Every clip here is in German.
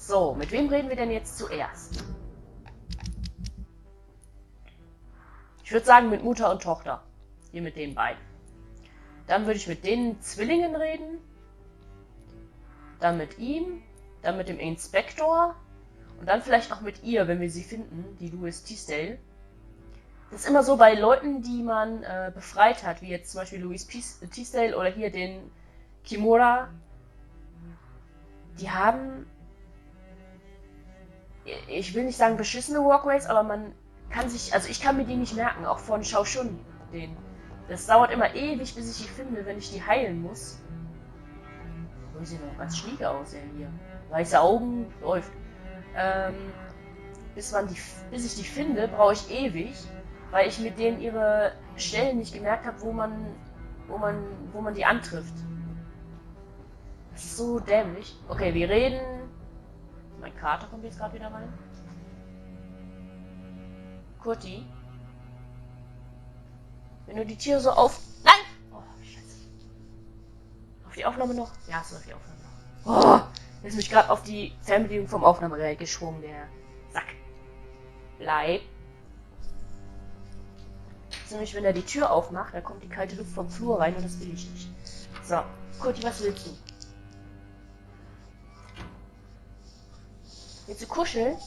So, mit wem reden wir denn jetzt zuerst? Ich würde sagen mit Mutter und Tochter. Hier mit den beiden. Dann würde ich mit den Zwillingen reden. Dann mit ihm. Dann mit dem Inspektor. Und dann vielleicht noch mit ihr, wenn wir sie finden, die Louis Teasdale. Das ist immer so bei Leuten, die man befreit hat, wie jetzt zum Beispiel Louis Teasdale oder hier den Kimura. Die haben, ich will nicht sagen beschissene Walkways, aber man kann sich, also ich kann mir die nicht merken, auch von Shao Shun, den. Das dauert immer ewig, bis ich die finde, wenn ich die heilen muss. Oh, die sehen doch ganz schnieke aus, hier. Weiße Augen, läuft. Bis ich die finde, brauche ich ewig, weil ich mit denen ihre Stellen nicht gemerkt habe, wo man die antrifft. Das ist so dämlich. Okay, wir reden. Mein Kater kommt jetzt gerade wieder rein. Kurti. Wenn du die Tiere so auf... Nein! Oh, Scheiße. Auf die Aufnahme noch? Ja, es läuft die Aufnahme noch. Oh! Der ist mich gerade auf die Fernbedienung vom Aufnahmegerät geschwungen, der Sack. Bleib. Das ist nämlich, wenn er die Tür aufmacht, dann kommt die kalte Luft vom Flur rein und das will ich nicht. So, Kurti, was willst du? Willst du kuscheln?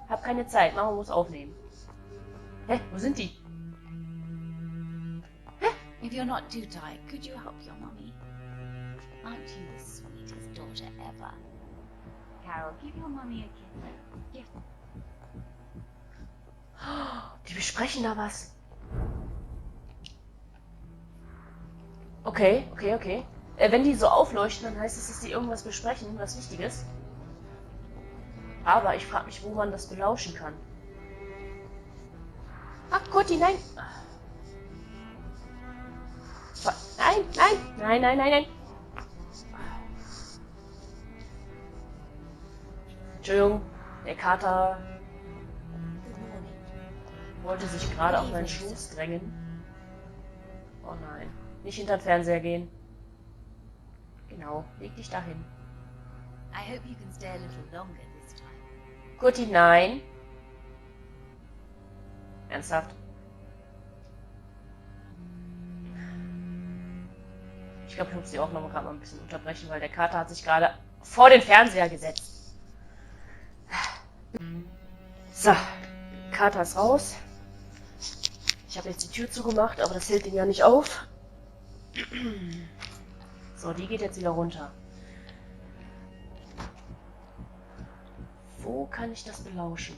Hab keine Zeit, Mama muss aufnehmen. Hä? Wo sind die? If you're not too tired, could you help your mummy? Aren't you the sweetest daughter ever? Carol, give your mummy a kiss. Give. Die besprechen da was. Okay. Wenn die so aufleuchten, dann heißt es, dass die irgendwas besprechen, was Wichtiges. Aber ich frage mich, wo man das belauschen kann. Ach, Kurti, nein! Nein! Entschuldigung, der Kater wollte sich gerade auf meinen Schoß drängen. Oh nein, nicht hinter den Fernseher gehen. Genau, leg dich dahin. I hope you can stay a little longer this time. Kurti, nein. Ernsthaft? Ich glaube, ich muss die Aufnahme gerade mal ein bisschen unterbrechen, weil der Kater hat sich gerade vor den Fernseher gesetzt. So, Kater ist raus. Ich habe jetzt die Tür zugemacht, aber das hält ihn ja nicht auf. So, die geht jetzt wieder runter. Wo kann ich das belauschen?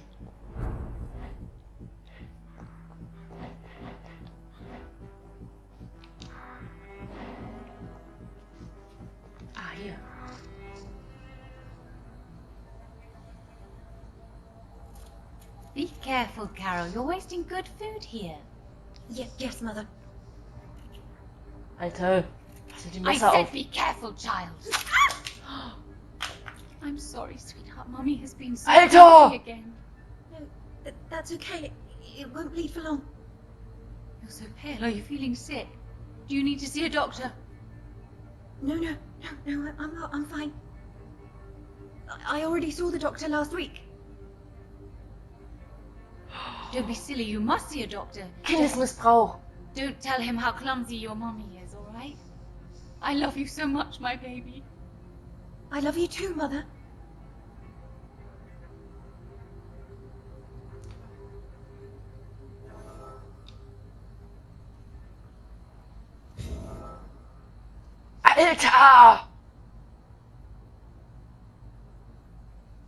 Ah, hier. Be careful, Carol. You're wasting good food here. Yes, Mother. Alter, pass mit dem I Messer said auf. be careful, child. I'm sorry, sweetheart. Mummy has been so Alter! angry again. No, that's okay. It won't bleed for long. You're so pale. Are you feeling sick? Do you need to see a doctor? No, I'm not. I'm fine. I already saw the doctor last week. Don't be silly. You must see a doctor. Kindesmissbrauch. Don't tell him how clumsy your mummy is, all right? I love you so much, my baby. I love you too, Mother. Alter!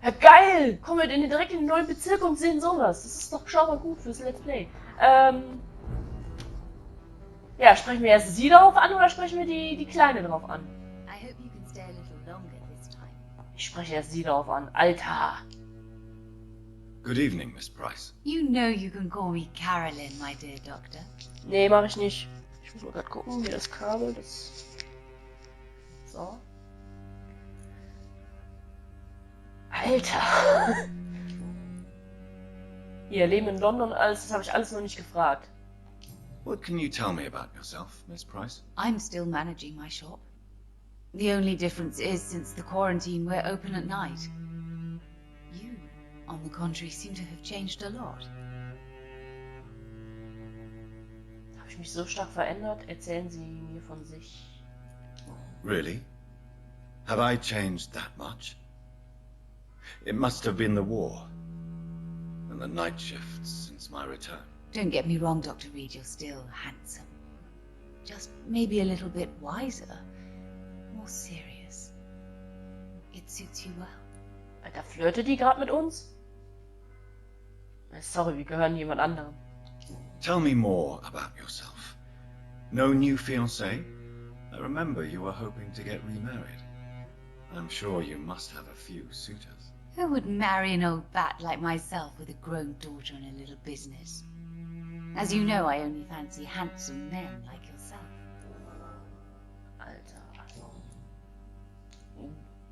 Ja, geil! Kommen wir denn direkt in den neuen Bezirk und sehen sowas. Das ist doch schon mal gut fürs Let's Play. Ja, sprechen wir erst sie darauf an oder sprechen wir die Kleine darauf an? I hope you can stay a little longer this time. Ich spreche erst sie darauf an. Alter! Good evening, Miss Price. You know you can call me Carolyn, my dear doctor. Nee, mache ich nicht. Ich muss mal gerade gucken, wie das Kabel das. So. Alter! Hier, Leben in London, alles, das habe ich alles noch nicht gefragt. What can you tell me about yourself, Miss Price? I'm still managing my shop. The only difference is, since the quarantine, we're open at night. on the contrary, seem to have changed a lot. Habe ich mich so stark verändert? Erzählen Sie mir von sich. Really? Have I changed that much? It must have been the war and the night shifts since my return. Don't get me wrong, Dr. Reed, you're still handsome. Just maybe a little bit wiser, more serious. It suits you well. Alter, flirtet die gerade mit uns? Sorry, wir gehören jemand anderem. Tell me more about yourself. No new fiancé? I remember you were hoping to get remarried. I'm sure you must have a few suitors. Who would marry an old bat like myself with a grown daughter and a little business? As you know, I only fancy handsome men like yourself. Alter.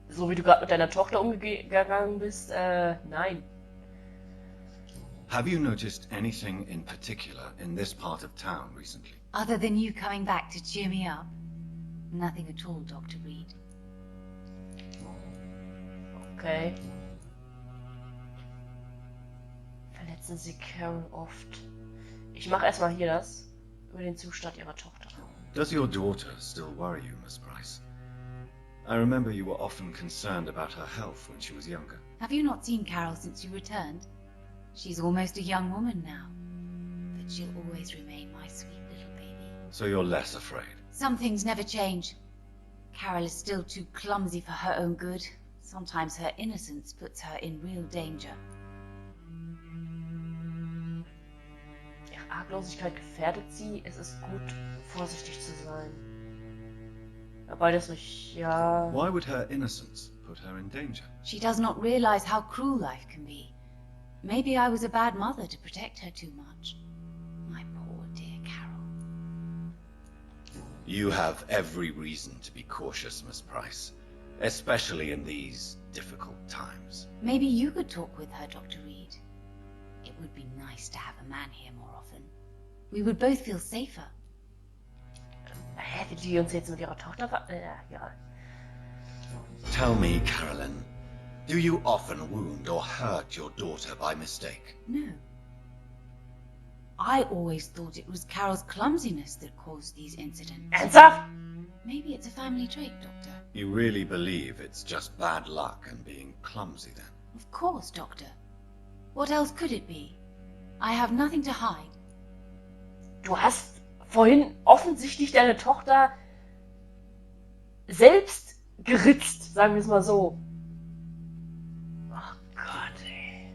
So wie du gerade mit deiner Tochter umgegangen bist, nein. Have you noticed anything in particular in this part of town recently? Other than you coming back to cheer me up? Nothing at all, Dr. Reed. Okay. Verletzen Sie Carol oft. Ich mache erstmal hier das über den Zustand ihrer Tochter. Does your daughter still worry you, Miss Price? I remember you were often concerned about her health when she was younger. Have you not seen Carol since you returned? She's almost a young woman now, but she'll always remain my sweet little baby. So you're less afraid? Some things never change. Carol is still too clumsy for her own good. Sometimes her innocence puts her in real danger. Ihre Arglosigkeit gefährdet sie. Es ist gut, vorsichtig zu sein. Wobei das mich, ja... Why would her innocence put her in danger? She does not realize how cruel life can be. Maybe I was a bad mother to protect her too much. My poor dear Carol. You have every reason to be cautious, Miss Price, especially in these difficult times. Maybe you could talk with her, Dr. Reed. It would be nice to have a man here more often. We would both feel safer. Will die uns jetzt mit ihrer Tochter ja. Tell me, Carolyn, do you often wound or hurt your daughter by mistake? No. I always thought it was Carol's clumsiness that caused these incidents. Ernsthaft? Maybe it's a family trait, Doctor. You really believe it's just bad luck and being clumsy then? Of course, Doctor. What else could it be? I have nothing to hide. Du hast vorhin offensichtlich deine Tochter selbst geritzt, sagen wir es mal so. Oh Gott, ey.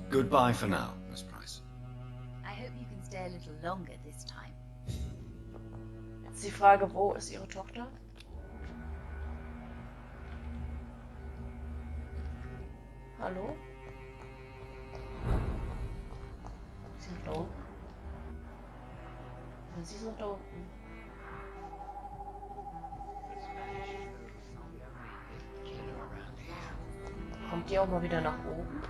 Goodbye for now, Miss Price. I hope you can stay a little longer this time. Jetzt die Frage, wo ist ihre Tochter? Hallo? Sie sind da unten. Ja, sie sind da unten. Kommt die auch mal wieder nach oben?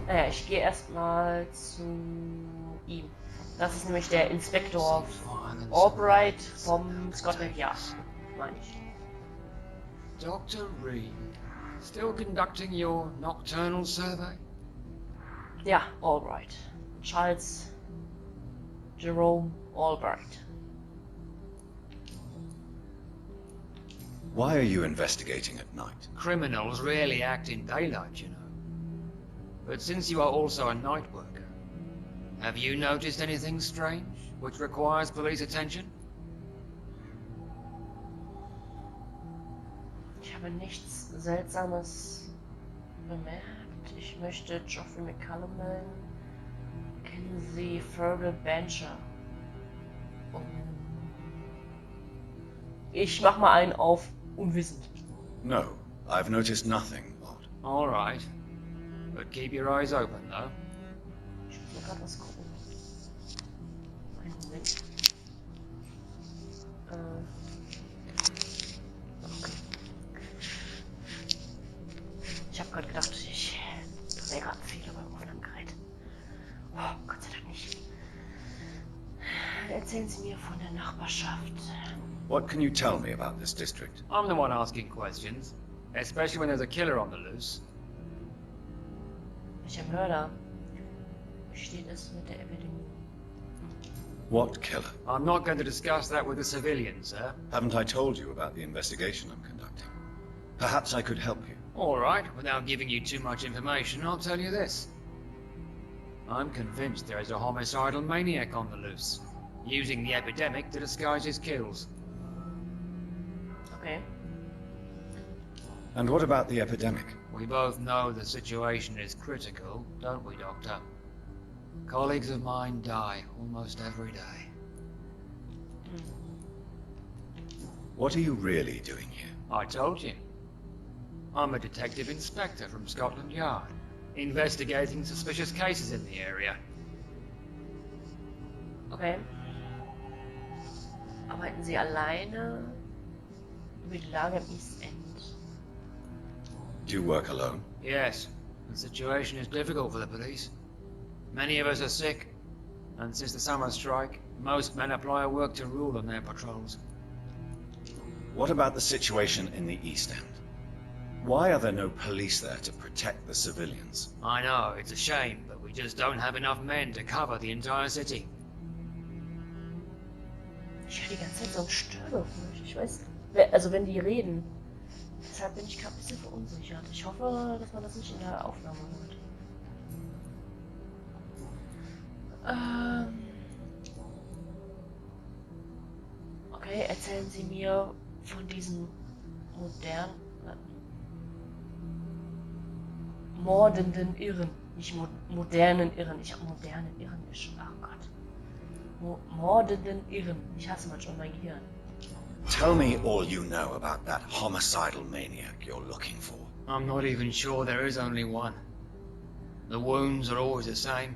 Naja, ich gehe erstmal zu ihm. Das ist nämlich der Inspektor Albright vom Scotland Yard, meine ich. Dr. Reed, still conducting your nocturnal survey? Ja, Albright. Charles Jerome Albright. Why are you investigating at night? Criminals rarely act in daylight, you know. But since you are also a night worker, have you noticed anything strange which requires police attention? Ich habe nichts Seltsames bemerkt. Ich möchte Geoffrey McCallum melden. Kennen Sie Fergal Bencher? Ich mach mal einen auf unwissend. No, I've noticed nothing odd. All right. But keep your eyes open, though. Ich muss mal gerade was gucken. Einen Moment. Okay. Ich habe gerade gedacht, ich drehe gerade einen Fehler beim Aufnahmegerät. Oh, Gott sei Dank nicht. Erzählen Sie mir von der der Nachbarschaft. What can you tell me about this district? I'm the one asking questions, especially when there's a killer on the loose. Welcher Mörder? Wie steht es mit der Epidemie? What killer? I'm not going to discuss that with the civilians, sir. Haven't I told you about the investigation I'm conducting? Perhaps I could help you. All right, without giving you too much information, I'll tell you this. I'm convinced there is a homicidal maniac on the loose, using the epidemic to disguise his kills. Okay. And what about the epidemic? We both know the situation is critical, don't we, Doctor? Colleagues of mine die almost every day. What are you really doing here? I told you. I'm a detective inspector from Scotland Yard, investigating suspicious cases in the area. Okay. Arbeiten Sie alleine über die Lage im East End? Do you work alone? Yes, the situation is difficult for the police. Many of us are sick, and since the summer strike, most men apply a work to rule on their patrols. What about the situation in the East End? Why are there no police there to protect the civilians? I know, it's a shame, but we just don't have enough men to cover the entire city. Ich höre die ganze Zeit so ein Störgeräusch. Ich weiß, also wenn die reden. Deshalb bin ich gerade ein bisschen verunsichert. Ich hoffe, dass man das nicht in der Aufnahme hört. Okay, erzählen Sie mir von diesen mordenden Irren. Nicht modernen Irren. Ich habe modernen Irren. Ach Gott. Mordenden Irren. Ich hasse manchmal mein Gehirn. Tell me all you know about that homicidal maniac you're looking for. I'm not even sure there is only one. The wounds are always the same,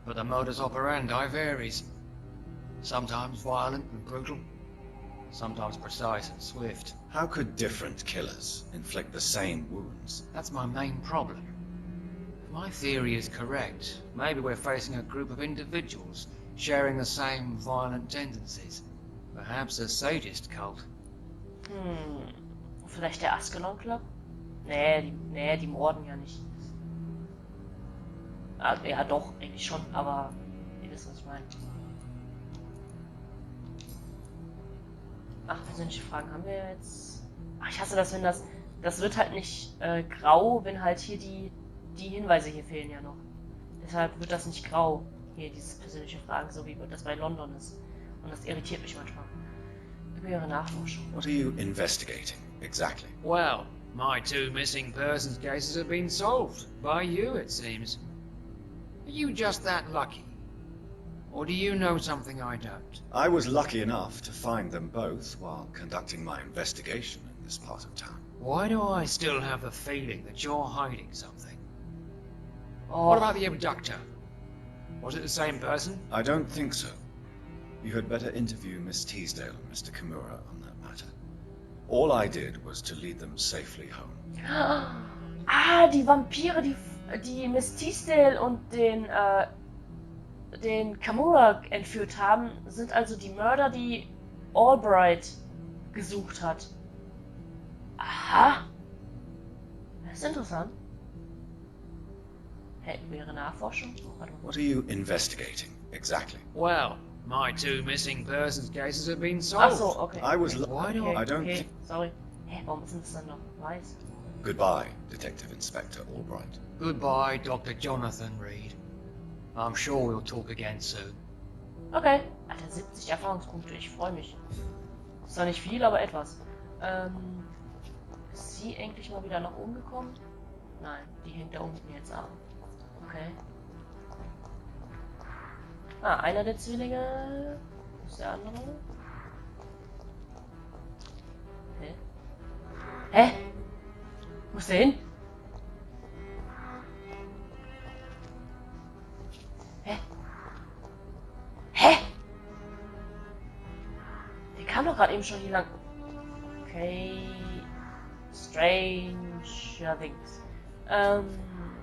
but the modus operandi varies. Sometimes violent and brutal, sometimes precise and swift. How could different killers inflict the same wounds? That's my main problem. If my theory is correct, maybe we're facing a group of individuals sharing the same violent tendencies. Perhaps a sadist cult. Vielleicht der Askelon Club? Nee, die morden ja nicht. Ja doch, eigentlich schon, aber ihr wisst, was ich meine. Ach, persönliche Fragen haben wir jetzt. Ach, ich hasse das, wenn das wird halt nicht grau, wenn halt hier die Hinweise hier fehlen ja noch. Deshalb wird das nicht grau, hier diese persönliche Fragen, so wie das bei London ist. Und das irritiert mich manchmal. Über ihre Nachforschung. What are you investigating, exactly? Well, my 2 missing persons cases have been solved. By you, it seems. Are you just that lucky? Or do you know something I don't? I was lucky enough to find them both while conducting my investigation in this part of town. Why do I still have the feeling that you're hiding something? Oh, What about the abductor? Was it the same person? I don't think so. You had better interview Miss Teasdale and Mr. Kimura on that matter. All I did was to lead them safely home. Ah, die Vampire, die Miss Teasdale und den Kamura entführt haben, sind also die Mörder, die Albright gesucht hat. Aha. Das ist interessant. Hey, über ihre Nachforschung? Warte mal. What are you investigating, exactly? Well, my 2 missing persons cases have been Ach solved. so, okay. I was Why do Okay, I don't okay, think... sorry. Hä, warum ist denn das dann noch weiß? Goodbye, Detective Inspector Albright. Goodbye, Dr. Jonathan Reed. I'm sure we'll talk again soon. Okay. Alter, 70 Erfahrungspunkte, ich freue mich. Ist zwar nicht viel, aber etwas. Ist sie endlich mal wieder nach oben gekommen? Nein, die hängt da unten jetzt ab. Okay. Ah, einer der Zwillinge. Wo ist der andere? Hä? Hä? Wo ist der hin? Hä? Hä? Der kam doch gerade eben schon hier lang. Okay. Stranger Things.